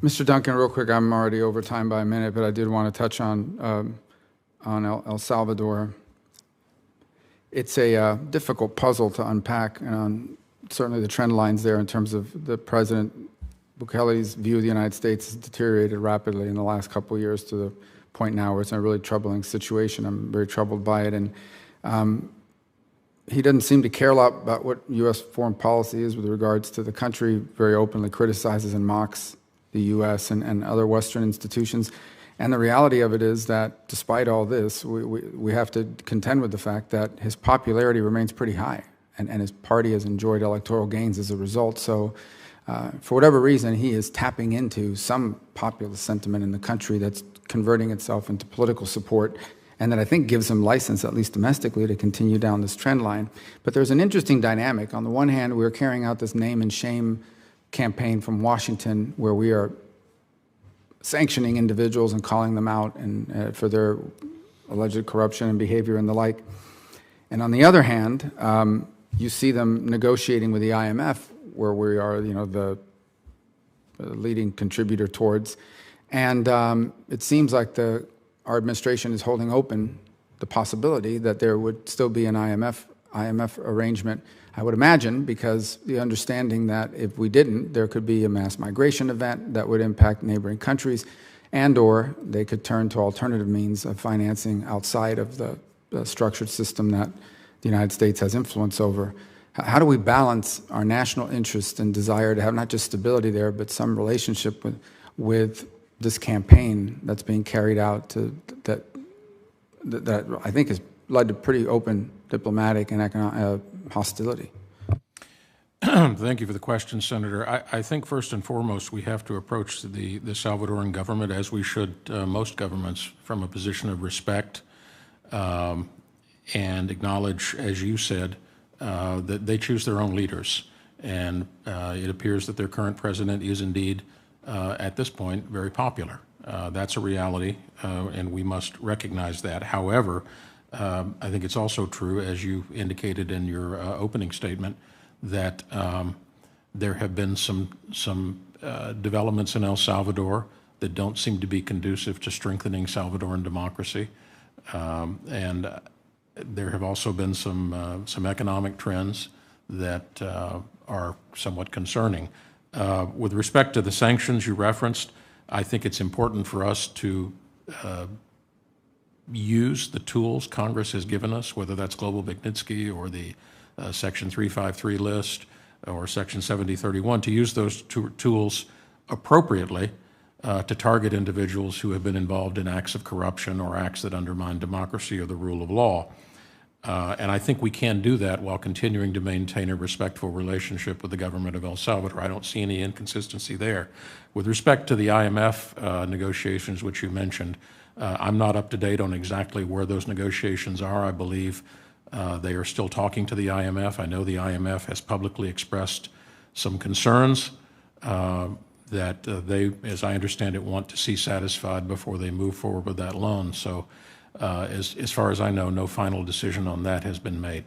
Mr. Duncan, real quick, I'm already over time by a minute, but I did want to touch on El Salvador. It's a difficult puzzle to unpack, and certainly the trend lines there in terms of the President Bukele's view of the United States has deteriorated rapidly in the last couple of years to the point now where it's in a really troubling situation. I'm very troubled by it, and he doesn't seem to care a lot about what U.S. foreign policy is with regards to the country, very openly criticizes and mocks the U.S. and other Western institutions. And the reality of it is that despite all this, we have to contend with the fact that his popularity remains pretty high, and his party has enjoyed electoral gains as a result. So for whatever reason, he is tapping into some populist sentiment in the country that's converting itself into political support, and that I think gives him license, at least domestically, to continue down this trend line. But there's an interesting dynamic. On the one hand, we're carrying out this name and shame campaign from Washington where we are sanctioning individuals and calling them out and for their alleged corruption and behavior and the like. And on the other hand, you see them negotiating with the IMF, where we are, the leading contributor towards. And it seems like our administration is holding open the possibility that there would still be an IMF arrangement, I would imagine, because the understanding that if we didn't, there could be a mass migration event that would impact neighboring countries, and or they could turn to alternative means of financing outside of the structured system that the United States has influence over. How do we balance our national interest and desire to have not just stability there, but some relationship with this campaign that's being carried out that I think has led to pretty open diplomatic and economic hostility? Thank you for the question, Senator. I think first and foremost we have to approach the Salvadoran government, as we should most governments, from a position of respect and acknowledge, as you said, that they choose their own leaders. And it appears that their current president is indeed, at this point, very popular. That's a reality, and we must recognize that. However, I think it's also true, as you indicated in your opening statement, that there have been some developments in El Salvador that don't seem to be conducive to strengthening Salvadoran democracy, and there have also been some economic trends that are somewhat concerning. With respect to the sanctions you referenced, I think it's important for us to use the tools Congress has given us, whether that's Global Magnitsky or the Section 353 list or Section 7031, to use those tools appropriately to target individuals who have been involved in acts of corruption or acts that undermine democracy or the rule of law. And I think we can do that while continuing to maintain a respectful relationship with the government of El Salvador. I don't see any inconsistency there. With respect to the IMF negotiations, which you mentioned, I'm not up to date on exactly where those negotiations are. I believe they are still talking to the IMF. I know the IMF has publicly expressed some concerns that they, as I understand it, want to see satisfied before they move forward with that loan. So as far as I know, no final decision on that has been made.